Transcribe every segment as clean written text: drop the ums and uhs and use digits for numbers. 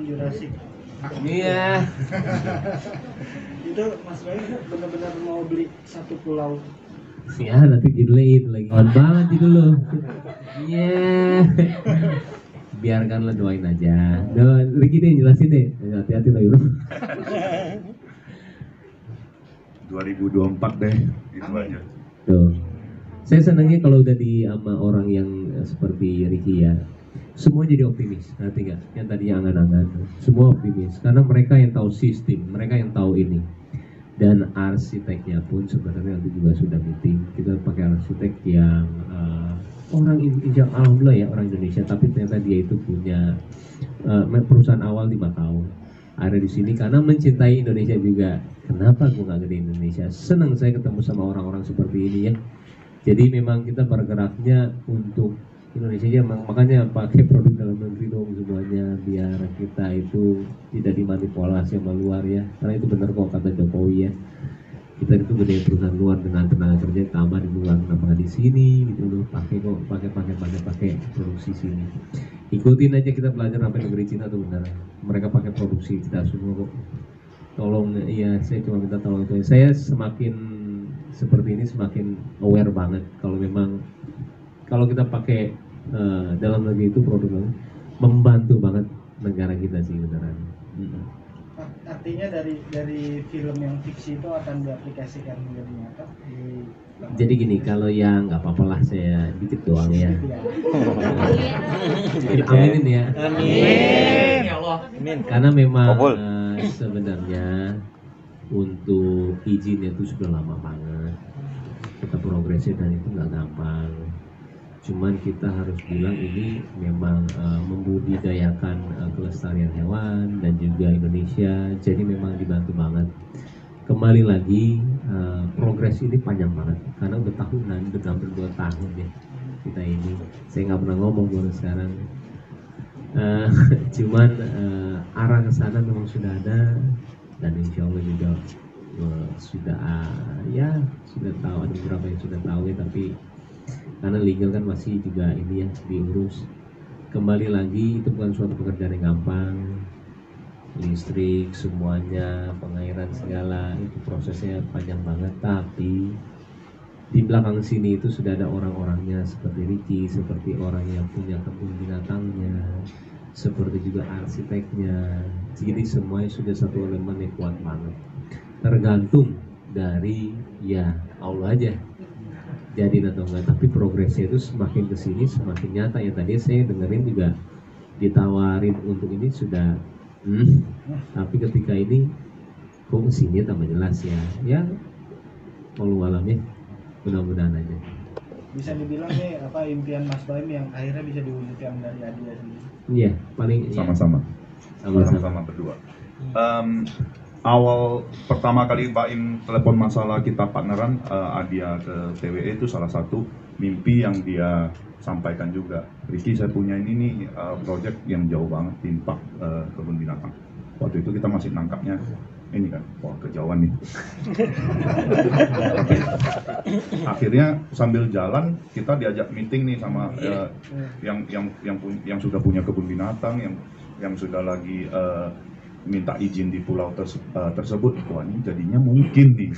Jurassic. Iya. Itu Mas Bayu benar-benar mau beli satu pulau. Ya nanti judulnya itu lagi. Kawan banget itu loh. Iya. Biarkanlah, doain aja. Doain, Ricky deh jelasin deh. Hati-hati lagi bro. 2024 deh, itu aja. Tuh. Saya senangnya kalau udah di sama orang yang seperti Ricky ya. Semua jadi optimis, ngerti nggak? Yang tadinya angan-angan, semua optimis. Karena mereka yang tahu sistem, mereka yang tahu ini. Dan arsiteknya pun sebenarnya nanti juga sudah meeting. Kita pakai arsitek yang orang alhamdulillah ya orang Indonesia, tapi ternyata dia itu punya perusahaan awal di Macau. Ada di sini karena mencintai Indonesia juga. Kenapa gue nggak gede Indonesia? Senang saya ketemu sama orang-orang seperti ini ya. Jadi memang kita bergeraknya untuk Indonesia aja, makanya pakai produk dalam negeri dong semuanya, biar kita itu tidak dimanipulasi sama luar ya. Karena itu benar kok kata Jokowi ya. Kita itu gede perusahaan luar dengan tenaga kerja tambah di luar, kenapa nggak di sini gitu loh. Pakai kok, pakai produksi sini. Ikutin aja, kita belajar apa negeri Cina tuh benar. Mereka pakai produksi kita semua kok. Tolong ya, saya cuma minta tolong itu. Saya semakin seperti ini semakin aware banget kalau memang kalau kita pakai dalam negeri itu produk membantu banget negara kita sih beneran. Artinya dari film yang fiksi itu akan diaplikasikan menjadi nyata di Jadi gini, kalau yang nggak apa-apa lah saya dikit doang ya. Aminin ya. Amin. Ya Allah. Amin. Karena memang Kabul. sebenarnya untuk izinnya itu sudah lama banget. Kita progresnya dan itu nggak gampang. Cuman kita harus bilang ini memang membudidayakan kelestarian hewan dan juga Indonesia. Jadi memang dibantu banget. Kembali lagi progres ini panjang banget karena udah tahunan, udah hampir 2 tahun ya kita ini. Saya nggak pernah ngomong baru sekarang. Cuman arah ke sana memang sudah ada dan insya Allah juga sudah sudah tahu, ada beberapa yang sudah tahu ya, tapi karena legal kan masih juga ini ya diurus. Kembali lagi itu bukan suatu pekerjaan yang gampang, listrik semuanya, pengairan segala itu prosesnya panjang banget, tapi di belakang sini itu sudah ada orang-orangnya seperti Ricky, seperti orang yang punya kebun binatangnya, seperti juga arsiteknya. Jadi semuanya sudah satu elemen yang kuat banget. Tergantung dari ya Allah aja jadi atau enggak, tapi progresnya itu semakin kesini semakin nyata. Yang tadi saya dengerin juga ditawarin untuk ini sudah tapi ketika ini kok kesini tambah jelas ya walau alam ya, mudah-mudahan aja. Bisa dibilang nih apa impian Mas Baim yang akhirnya bisa diwujudkan dari Adia sendiri. Iya, paling Sama-sama. sama-sama. Berdua. Awal pertama kali Pak Im telepon masalah kita partneran, Adia ke TWE itu salah satu mimpi yang dia sampaikan juga. Ricky, saya punya ini nih project yang jauh banget, timpak kebun binatang. Waktu itu kita masih nangkapnya ini kan, wah kejauhan nih. Akhirnya sambil jalan kita diajak meeting nih sama yang sudah punya kebun binatang, yang sudah lagi minta izin di pulau tersebut. Wah ini jadinya mungkin nih,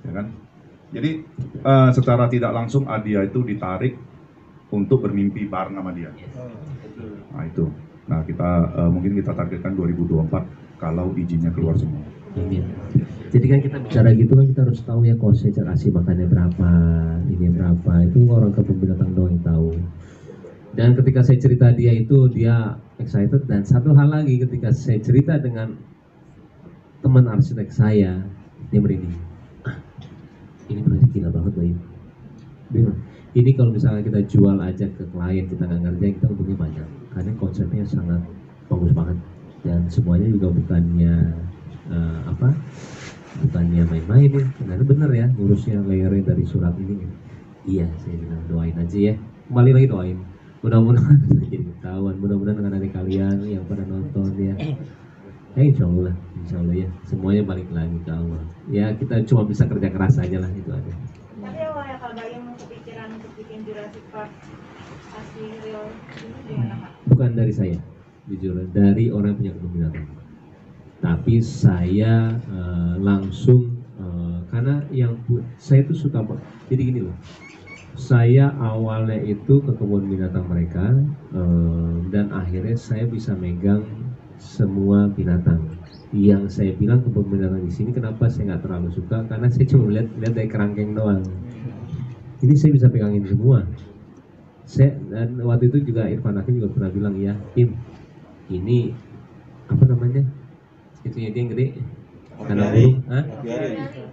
ya kan? Jadi secara tidak langsung Adia itu ditarik untuk bermimpi bareng sama dia. Nah itu, nah kita mungkin kita targetkan 2024 kalau izinnya keluar semua. Amin. Jadi kan kita bicara gitu kan kita harus tahu ya konsentrasi makannya berapa, ini berapa, itu orang kebun binatang doang yang tahu. Dan ketika saya cerita dia itu dia excited, dan satu hal lagi ketika saya cerita dengan teman arsitek saya, dia merinding. Ini berarti gila banget Bayu. Ini kalau misalnya kita jual aja ke klien, kita nggak ngerjain, kita untungnya banyak. Karena konsepnya sangat bagus banget dan semuanya juga bukannya bukannya main-main ya. Benar ya ngurusnya layernya dari surat ini. Iya, saya bilang doain aja ya. Kembali lagi doain. Mudah-mudahan jadi ketahuan, mudah-mudahan dengan adik kalian yang pada nonton ya. Insya Allah ya, semuanya balik lagi ke Allah. Ya kita cuma bisa kerja keras aja lah, itu aja. Tapi awalnya kalau Bayang kepikiran untuk bikin Jurassic Park asli real ini gimana Kak? Bukan dari saya. jujur dari orang yang punya kebun binatang. Tapi saya langsung karena saya tuh suka, jadi gini loh, saya awalnya itu ke kebun binatang mereka dan akhirnya saya bisa megang semua binatang. Yang saya bilang kebun binatang di sini kenapa saya nggak terlalu suka, karena saya cuma lihat dari kerangkeng doang. Ini saya bisa pegangin semua. Dan waktu itu juga Irfan Hakim juga pernah bilang, ya Im, ini apa namanya, itunya dia yang gede, karena burung,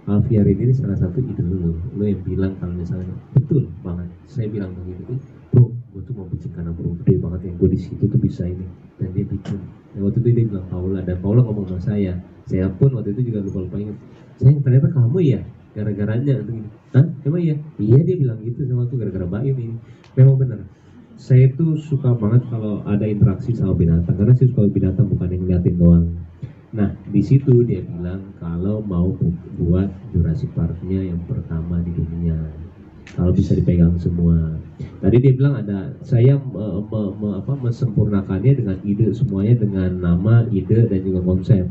Alfiar ini salah satu ide lu yang bilang kalau misalnya betul banget. Saya bilang begitu, bro, gue tuh mau bikin karena burung gede banget yang gue di situ tuh bisa ini, dan dia bikin. Dan waktu itu dia bilang Paula, dan Paula ngomong sama saya pun waktu itu juga lupa ingat, saya ternyata kamu ya gara-garanya itu gini. Hah? Emang iya? Iya, dia bilang gitu sama aku gara-gara Baim ini. Memang benar. Saya tuh suka banget kalau ada interaksi sama binatang, karena saya suka binatang bukan yang ngeliatin doang. Nah, di situ dia bilang kalau mau buat Jurassic Park-nya yang pertama di dunia, kalau bisa dipegang semua. Tadi dia bilang ada, saya mesempurnakannya dengan ide semuanya, dengan nama, ide, dan juga konsep.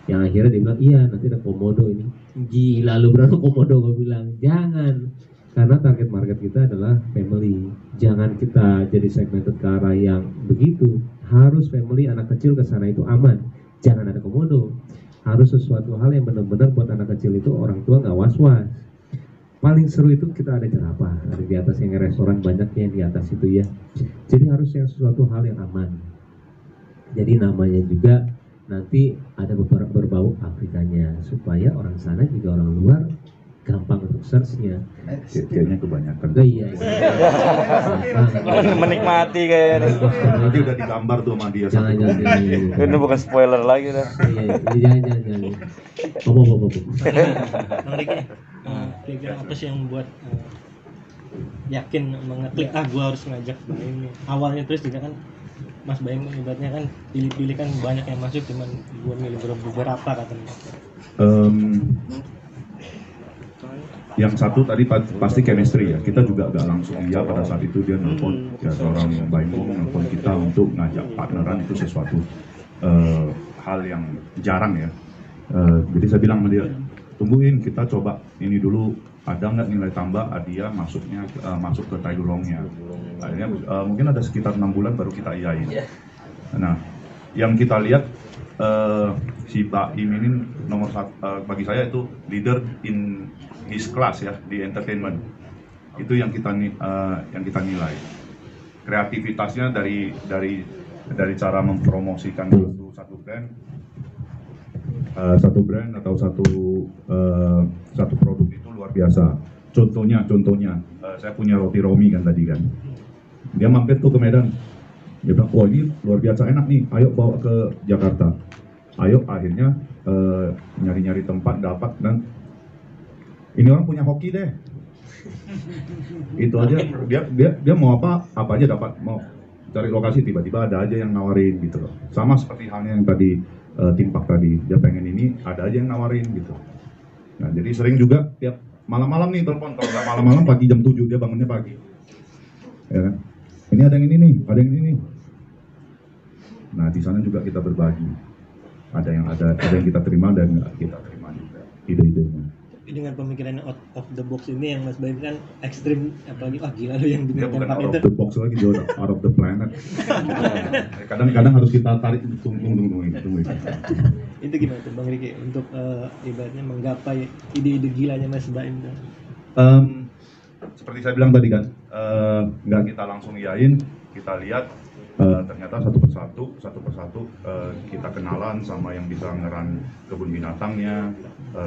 Yang akhirnya dia bilang, iya nanti ada komodo ini. Gila lu berapa komodo, gue bilang. Jangan, karena target market kita adalah family. Jangan kita jadi segmented ke arah yang begitu. Harus family, anak kecil ke sana itu aman. Jangan ada komodo. Harus sesuatu hal yang benar-benar buat anak kecil itu orang tua nggak was-was. Paling seru itu kita ada jerapah, ada di atas yang restoran banyak yang di atas itu ya. Jadi harus yang sesuatu hal yang aman. Jadi namanya juga nanti ada berbau Afrikanya, supaya orang sana juga orang luar gampang untuk search-nya. Kayaknya kebanyakan. Oh, iya. Menikmati kayaknya. Nanti udah digambar tuh sama dia. Jangan. Ini bukan spoiler lagi dah. Iya, jangan. Bobo. Bang Riki, kira-kira apa sih yang membuat yakin mengeklik gue harus ngajak Baim nih? Awalnya terus juga kan Mas Baim ibaratnya kan pilih-pilih kan banyak yang masuk, cuman gue milih beberapa katanya. Yang satu tadi pasti chemistry ya. Kita juga agak langsung iya pada saat itu dia nelfon, ya seorang Baim nelfon kita untuk ngajak partneran, itu sesuatu hal yang jarang ya. Jadi saya bilang sama dia, tungguin, kita coba ini dulu, ada nggak nilai tambah dia masuk ke Taidulongnya. Akhirnya mungkin ada sekitar 6 bulan baru kita iyain. Nah, yang kita lihat si Baim ini nomor satu bagi saya itu leader in his class ya di entertainment. Itu yang kita nilai. Kreativitasnya dari cara mempromosikan satu brand atau satu produk itu luar biasa. Contohnya saya punya roti Romi kan tadi kan. Dia mampir tuh ke Medan. Dia bilang, oh ini luar biasa enak nih, ayo bawa ke Jakarta. Ayo, akhirnya nyari-nyari tempat dapat, dan ini orang punya hoki deh. Itu aja, dia mau apa aja dapat. Mau cari lokasi tiba-tiba ada aja yang nawarin gitu loh. Sama seperti halnya yang tadi Timpak tadi, dia pengen ini, ada aja yang nawarin gitu. Nah, jadi sering juga tiap malam-malam nih telepon, kalau nggak malam-malam pagi jam 7 dia bangunnya pagi. Ya kan? Ini ada yang ini nih, ada yang ini nih. Nah, di sana juga kita berbagi. Ada yang kita terima dan nggak kita terima juga ide-idenya. Dengan pemikiran out of the box ini yang Mas Baim kan ekstrim, apalagi gila lu yang Dia bikin bukan tempat out itu. of the box lagi, dia udah out of the planet. Kadang-kadang harus kita tarik, tungguin. Itu gimana tuh Bang Riki untuk ibaratnya menggapai ide-ide gilanya Mas Baim? Seperti saya bilang tadi kan, nggak kita langsung iyain, kita lihat ternyata satu persatu kita kenalan sama yang bisa ngeran kebun binatangnya,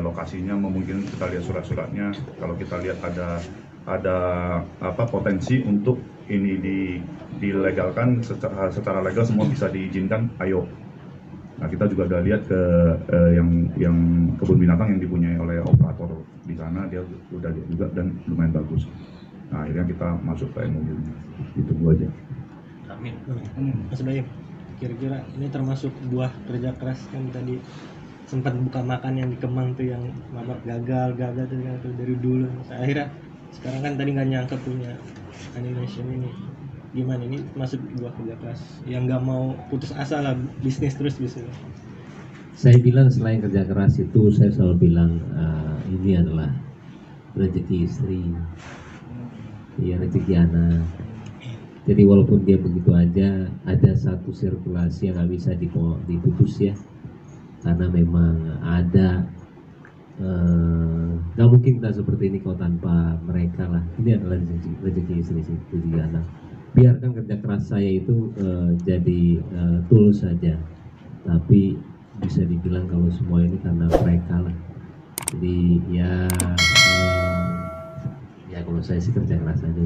lokasinya, mungkin kita lihat surat-suratnya. Kalau kita lihat ada potensi untuk ini dilegalkan secara legal, semua bisa diizinkan, ayo. Nah, kita juga udah lihat ke yang kebun binatang yang dipunyai oleh operator di sana, dia udah lihat juga dan lumayan bagus. Nah, akhirnya kita masuk ke MOU. Itu aja. Amin. Mas Baim, kira-kira ini termasuk buah kerja keras kan? Tadi sempat buka makan yang di Kemang tuh, yang mamak gagal tuh kan, dari dulu. Akhirnya sekarang kan tadi nggak nyangka punya animation ini. gimana ini masuk gua kerja keras yang nggak mau putus asa lah, bisnis terus gitu. Saya bilang selain kerja keras itu saya selalu bilang ini adalah rezeki istri, ya rezeki anak. Jadi walaupun dia begitu aja, ada satu sirkulasi yang nggak bisa diputus ya, karena memang ada nggak mungkin kita seperti ini kalau tanpa mereka lah. Ini adalah rezeki istri, rezeki anak. Biarkan kerja keras saya itu jadi tulus saja, tapi bisa dibilang kalau semua ini karena mereka lah. Jadi ya kalau saya sih kerja keras aja.